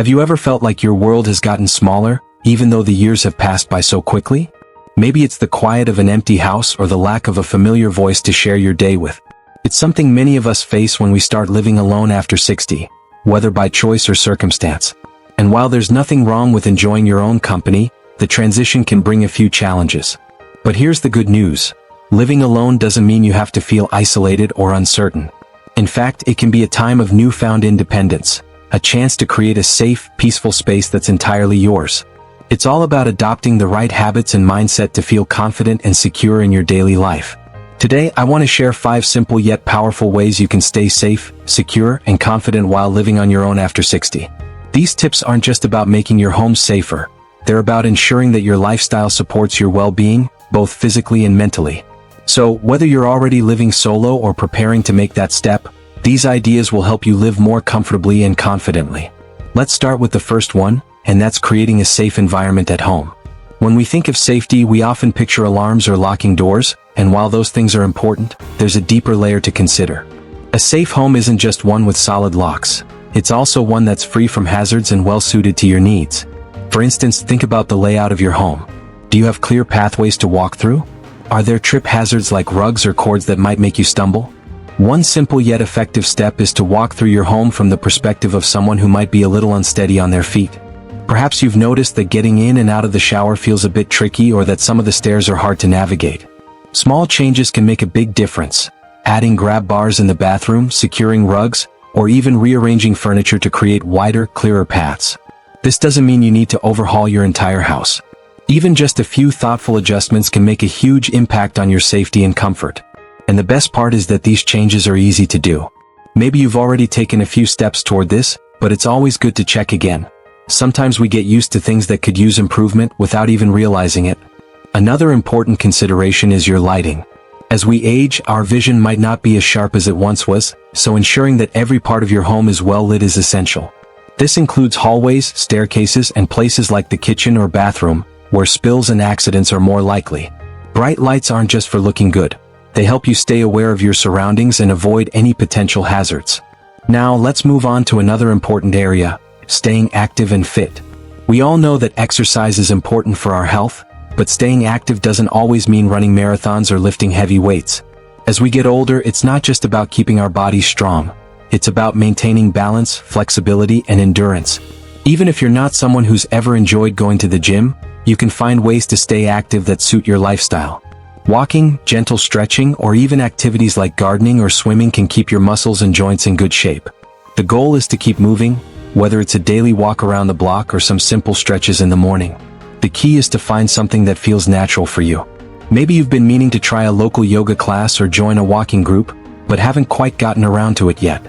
Have you ever felt like your world has gotten smaller, even though the years have passed by so quickly? Maybe it's the quiet of an empty house or the lack of a familiar voice to share your day with. It's something many of us face when we start living alone after 60, whether by choice or circumstance. And while there's nothing wrong with enjoying your own company, the transition can bring a few challenges. But here's the good news. Living alone doesn't mean you have to feel isolated or uncertain. In fact, it can be a time of newfound independence, a chance to create a safe, peaceful space that's entirely yours. It's all about adopting the right habits and mindset to feel confident and secure in your daily life. Today, I want to share 5 simple yet powerful ways you can stay safe, secure, and confident while living on your own after 60. These tips aren't just about making your home safer. They're about ensuring that your lifestyle supports your well-being, both physically and mentally. So, whether you're already living solo or preparing to make that step, these ideas will help you live more comfortably and confidently. Let's start with the first one, and that's creating a safe environment at home. When we think of safety, we often picture alarms or locking doors, and while those things are important, there's a deeper layer to consider. A safe home isn't just one with solid locks. It's also one that's free from hazards and well-suited to your needs. For instance, think about the layout of your home. Do you have clear pathways to walk through? Are there trip hazards like rugs or cords that might make you stumble? One simple yet effective step is to walk through your home from the perspective of someone who might be a little unsteady on their feet. Perhaps you've noticed that getting in and out of the shower feels a bit tricky, or that some of the stairs are hard to navigate. Small changes can make a big difference. Adding grab bars in the bathroom, securing rugs, or even rearranging furniture to create wider, clearer paths. This doesn't mean you need to overhaul your entire house. Even just a few thoughtful adjustments can make a huge impact on your safety and comfort. And the best part is that these changes are easy to do. Maybe you've already taken a few steps toward this, but it's always good to check again. Sometimes we get used to things that could use improvement without even realizing it. Another important consideration is your lighting. As we age, our vision might not be as sharp as it once was, so ensuring that every part of your home is well lit is essential. This includes hallways, staircases, and places like the kitchen or bathroom, where spills and accidents are more likely. Bright lights aren't just for looking good. They help you stay aware of your surroundings and avoid any potential hazards. Now, let's move on to another important area: staying active and fit. We all know that exercise is important for our health, but staying active doesn't always mean running marathons or lifting heavy weights. As we get older, it's not just about keeping our bodies strong. It's about maintaining balance, flexibility, and endurance. Even if you're not someone who's ever enjoyed going to the gym, you can find ways to stay active that suit your lifestyle. Walking, gentle stretching, or even activities like gardening or swimming can keep your muscles and joints in good shape. The goal is to keep moving, whether it's a daily walk around the block or some simple stretches in the morning. The key is to find something that feels natural for you. Maybe you've been meaning to try a local yoga class or join a walking group, but haven't quite gotten around to it yet.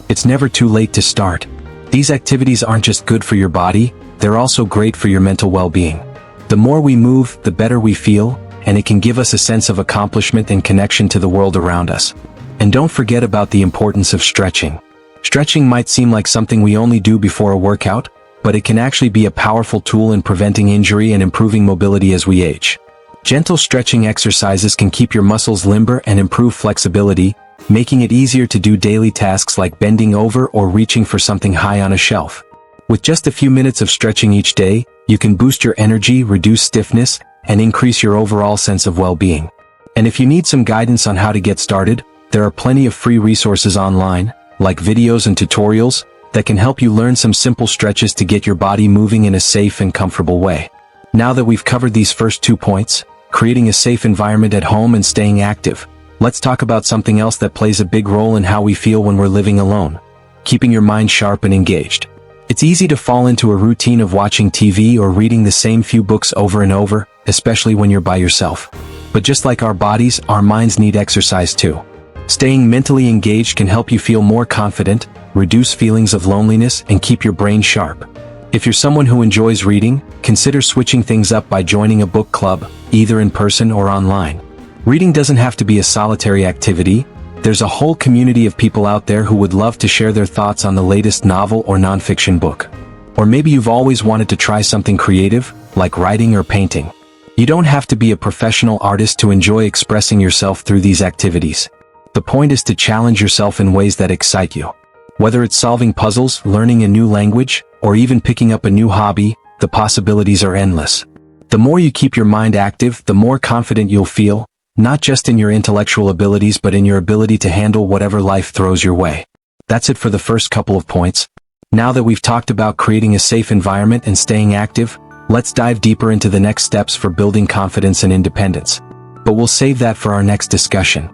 It's never too late to start. These activities aren't just good for your body, they're also great for your mental well-being. The more we move, the better we feel, and it can give us a sense of accomplishment and connection to the world around us. And don't forget about the importance of stretching. Stretching might seem like something we only do before a workout, but it can actually be a powerful tool in preventing injury and improving mobility as we age. Gentle stretching exercises can keep your muscles limber and improve flexibility, making it easier to do daily tasks like bending over or reaching for something high on a shelf. With just a few minutes of stretching each day, you can boost your energy, reduce stiffness, and increase your overall sense of well-being. And if you need some guidance on how to get started, there are plenty of free resources online, like videos and tutorials, that can help you learn some simple stretches to get your body moving in a safe and comfortable way. Now that we've covered these first 2 points, creating a safe environment at home and staying active, let's talk about something else that plays a big role in how we feel when we're living alone: keeping your mind sharp and engaged. It's easy to fall into a routine of watching TV or reading the same few books over and over, especially when you're by yourself. But just like our bodies, our minds need exercise too. Staying mentally engaged can help you feel more confident, reduce feelings of loneliness, and keep your brain sharp. If you're someone who enjoys reading, consider switching things up by joining a book club, either in person or online. Reading doesn't have to be a solitary activity. There's a whole community of people out there who would love to share their thoughts on the latest novel or nonfiction book. Or maybe you've always wanted to try something creative, like writing or painting. You don't have to be a professional artist to enjoy expressing yourself through these activities. The point is to challenge yourself in ways that excite you. Whether it's solving puzzles, learning a new language, or even picking up a new hobby, the possibilities are endless. The more you keep your mind active, the more confident you'll feel, not just in your intellectual abilities but in your ability to handle whatever life throws your way. That's it for the first couple of points. Now that we've talked about creating a safe environment and staying active, let's dive deeper into the next steps for building confidence and independence. But we'll save that for our next discussion.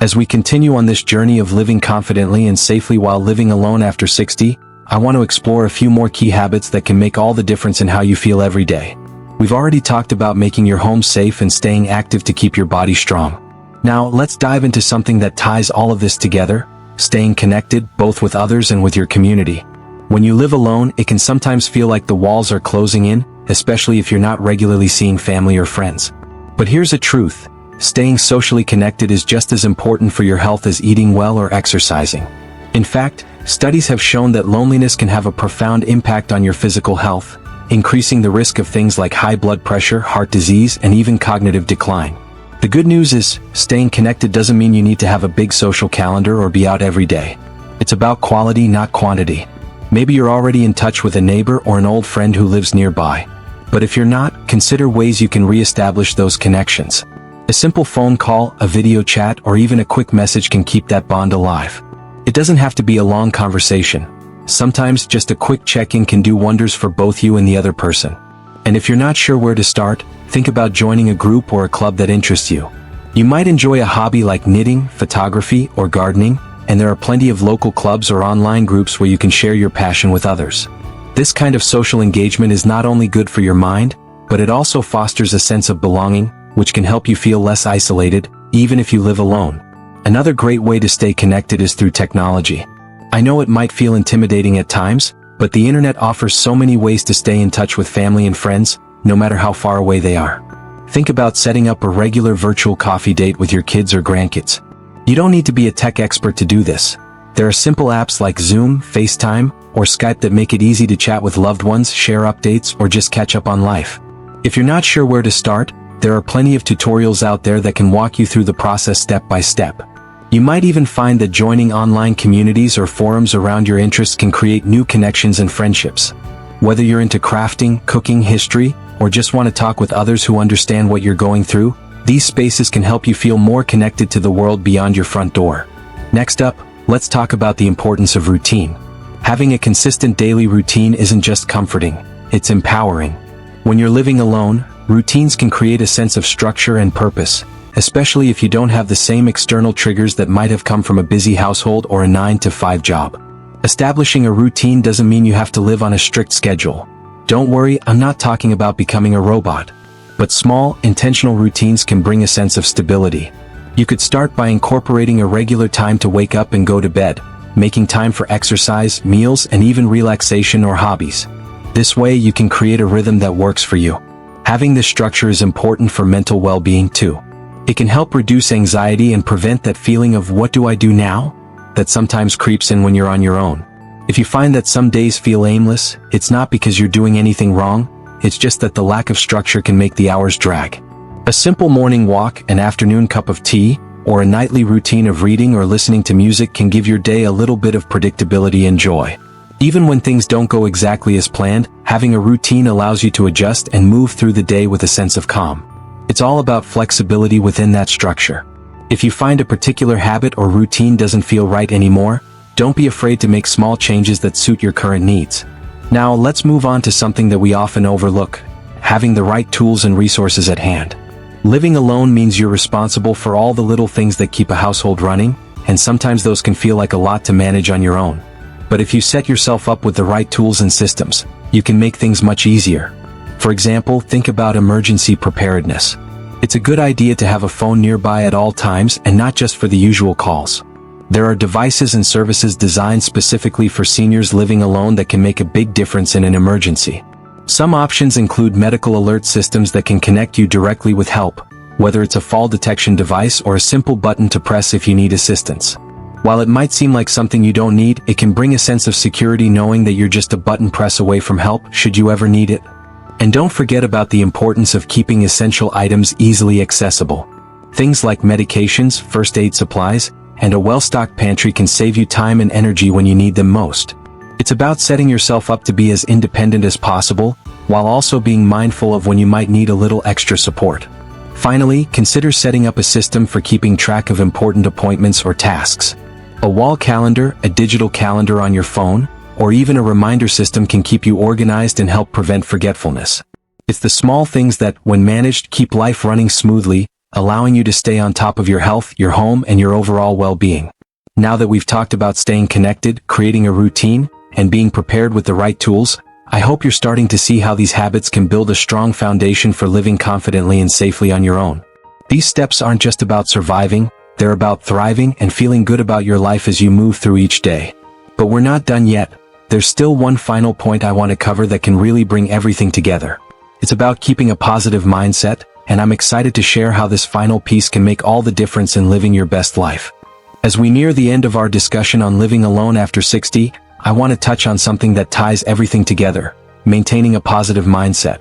As we continue on this journey of living confidently and safely while living alone after 60, I want to explore a few more key habits that can make all the difference in how you feel every day. We've already talked about making your home safe and staying active to keep your body strong. Now, let's dive into something that ties all of this together: staying connected, both with others and with your community. When you live alone, it can sometimes feel like the walls are closing in, especially if you're not regularly seeing family or friends. But here's the truth: staying socially connected is just as important for your health as eating well or exercising. In fact, studies have shown that loneliness can have a profound impact on your physical health, increasing the risk of things like high blood pressure, heart disease, and even cognitive decline. The good news is, staying connected doesn't mean you need to have a big social calendar or be out every day. It's about quality, not quantity. Maybe you're already in touch with a neighbor or an old friend who lives nearby. But if you're not, consider ways you can re-establish those connections. A simple phone call, a video chat, or even a quick message can keep that bond alive. It doesn't have to be a long conversation. Sometimes just a quick check-in can do wonders for both you and the other person. And if you're not sure where to start, think about joining a group or a club that interests you. You might enjoy a hobby like knitting, photography, or gardening, and there are plenty of local clubs or online groups where you can share your passion with others. This kind of social engagement is not only good for your mind, but it also fosters a sense of belonging, which can help you feel less isolated, even if you live alone. Another great way to stay connected is through technology. I know it might feel intimidating at times, but the internet offers so many ways to stay in touch with family and friends, no matter how far away they are. Think about setting up a regular virtual coffee date with your kids or grandkids. You don't need to be a tech expert to do this. There are simple apps like Zoom, FaceTime, or Skype that make it easy to chat with loved ones, share updates, or just catch up on life. If you're not sure where to start, there are plenty of tutorials out there that can walk you through the process step by step. You might even find that joining online communities or forums around your interests can create new connections and friendships. Whether you're into crafting, cooking, history, or just want to talk with others who understand what you're going through, these spaces can help you feel more connected to the world beyond your front door. Next up, let's talk about the importance of routine. Having a consistent daily routine isn't just comforting, it's empowering. When you're living alone, routines can create a sense of structure and purpose, especially if you don't have the same external triggers that might have come from a busy household or a 9-to-5 job. Establishing a routine doesn't mean you have to live on a strict schedule. Don't worry, I'm not talking about becoming a robot. But small, intentional routines can bring a sense of stability. You could start by incorporating a regular time to wake up and go to bed, making time for exercise, meals, and even relaxation or hobbies. This way you can create a rhythm that works for you. Having this structure is important for mental well-being too. It can help reduce anxiety and prevent that feeling of "what do I do now?" that sometimes creeps in when you're on your own. If you find that some days feel aimless, it's not because you're doing anything wrong, it's just that the lack of structure can make the hours drag. A simple morning walk, an afternoon cup of tea, or a nightly routine of reading or listening to music can give your day a little bit of predictability and joy. Even when things don't go exactly as planned, having a routine allows you to adjust and move through the day with a sense of calm. It's all about flexibility within that structure. If you find a particular habit or routine doesn't feel right anymore, don't be afraid to make small changes that suit your current needs. Now let's move on to something that we often overlook: having the right tools and resources at hand. Living alone means you're responsible for all the little things that keep a household running, and sometimes those can feel like a lot to manage on your own. But if you set yourself up with the right tools and systems, you can make things much easier. For example, think about emergency preparedness. It's a good idea to have a phone nearby at all times and not just for the usual calls. There are devices and services designed specifically for seniors living alone that can make a big difference in an emergency. Some options include medical alert systems that can connect you directly with help, whether it's a fall detection device or a simple button to press if you need assistance. While it might seem like something you don't need, it can bring a sense of security knowing that you're just a button press away from help should you ever need it. And don't forget about the importance of keeping essential items easily accessible. Things like medications, first aid supplies, and a well-stocked pantry can save you time and energy when you need them most. It's about setting yourself up to be as independent as possible, while also being mindful of when you might need a little extra support. Finally, consider setting up a system for keeping track of important appointments or tasks. A wall calendar, a digital calendar on your phone, or even a reminder system can keep you organized and help prevent forgetfulness. It's the small things that, when managed, keep life running smoothly, allowing you to stay on top of your health, your home, and your overall well-being. Now that we've talked about staying connected, creating a routine, and being prepared with the right tools, I hope you're starting to see how these habits can build a strong foundation for living confidently and safely on your own. These steps aren't just about surviving, they're about thriving and feeling good about your life as you move through each day. But we're not done yet. There's still one final point I want to cover that can really bring everything together. It's about keeping a positive mindset, and I'm excited to share how this final piece can make all the difference in living your best life. As we near the end of our discussion on living alone after 60, I want to touch on something that ties everything together: maintaining a positive mindset.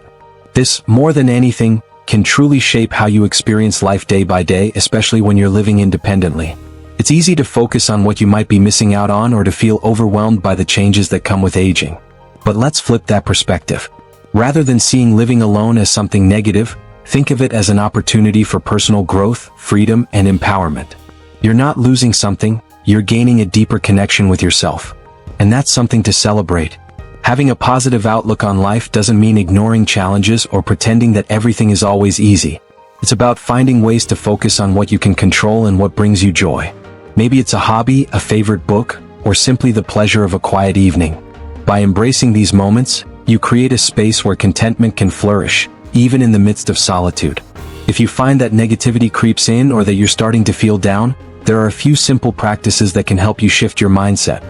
This, more than anything, can truly shape how you experience life day by day, especially when you're living independently. It's easy to focus on what you might be missing out on or to feel overwhelmed by the changes that come with aging. But let's flip that perspective. Rather than seeing living alone as something negative, think of it as an opportunity for personal growth, freedom, and empowerment. You're not losing something, you're gaining a deeper connection with yourself. And that's something to celebrate. Having a positive outlook on life doesn't mean ignoring challenges or pretending that everything is always easy. It's about finding ways to focus on what you can control and what brings you joy. Maybe it's a hobby, a favorite book, or simply the pleasure of a quiet evening. By embracing these moments, you create a space where contentment can flourish, even in the midst of solitude. If you find that negativity creeps in or that you're starting to feel down, there are a few simple practices that can help you shift your mindset.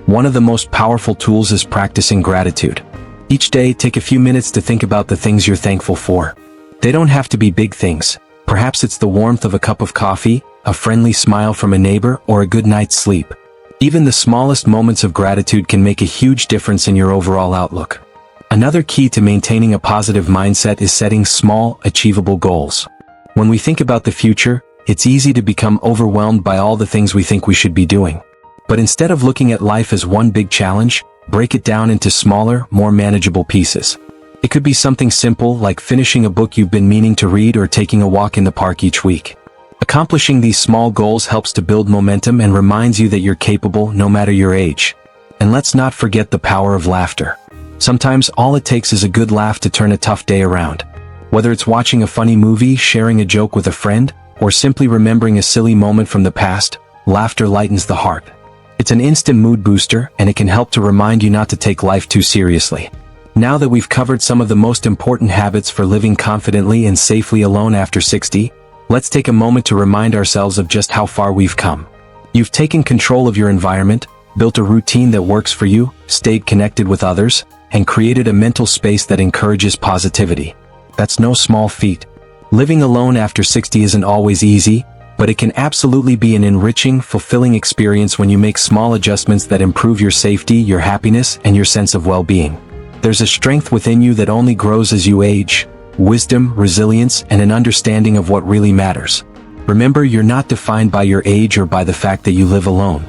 One of the most powerful tools is practicing gratitude. Each day, take a few minutes to think about the things you're thankful for. They don't have to be big things. Perhaps it's the warmth of a cup of coffee, a friendly smile from a neighbor, or a good night's sleep. Even the smallest moments of gratitude can make a huge difference in your overall outlook. Another key to maintaining a positive mindset is setting small, achievable goals. When we think about the future, it's easy to become overwhelmed by all the things we think we should be doing. But instead of looking at life as one big challenge, break it down into smaller, more manageable pieces. It could be something simple like finishing a book you've been meaning to read or taking a walk in the park each week. Accomplishing these small goals helps to build momentum and reminds you that you're capable no matter your age. And let's not forget the power of laughter. Sometimes all it takes is a good laugh to turn a tough day around. Whether it's watching a funny movie, sharing a joke with a friend, or simply remembering a silly moment from the past, laughter lightens the heart. It's an instant mood booster, and it can help to remind you not to take life too seriously. Now that we've covered some of the most important habits for living confidently and safely alone after 60, let's take a moment to remind ourselves of just how far we've come. You've taken control of your environment, built a routine that works for you, stayed connected with others, and created a mental space that encourages positivity. That's no small feat. Living alone after 60 isn't always easy, but it can absolutely be an enriching, fulfilling experience when you make small adjustments that improve your safety, your happiness, and your sense of well-being. There's a strength within you that only grows as you age, wisdom, resilience, and an understanding of what really matters. Remember, you're not defined by your age or by the fact that you live alone.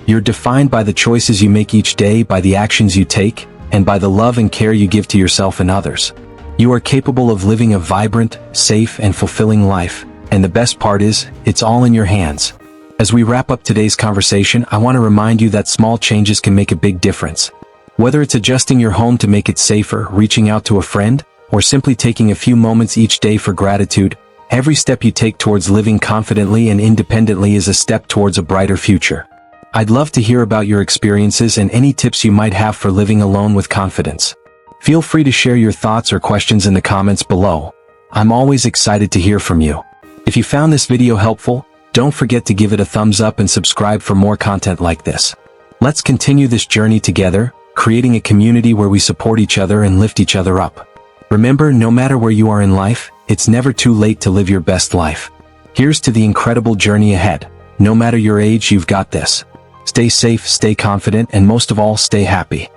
You're defined by the choices you make each day, by the actions you take, and by the love and care you give to yourself and others. You are capable of living a vibrant, safe, and fulfilling life. And the best part is, it's all in your hands. As we wrap up today's conversation, I want to remind you that small changes can make a big difference. Whether it's adjusting your home to make it safer, reaching out to a friend, or simply taking a few moments each day for gratitude, every step you take towards living confidently and independently is a step towards a brighter future. I'd love to hear about your experiences and any tips you might have for living alone with confidence. Feel free to share your thoughts or questions in the comments below. I'm always excited to hear from you. If you found this video helpful, don't forget to give it a thumbs up and subscribe for more content like this. Let's continue this journey together, creating a community where we support each other and lift each other up. Remember, no matter where you are in life, it's never too late to live your best life. Here's to the incredible journey ahead. No matter your age, you've got this. Stay safe, stay confident, and most of all, stay happy.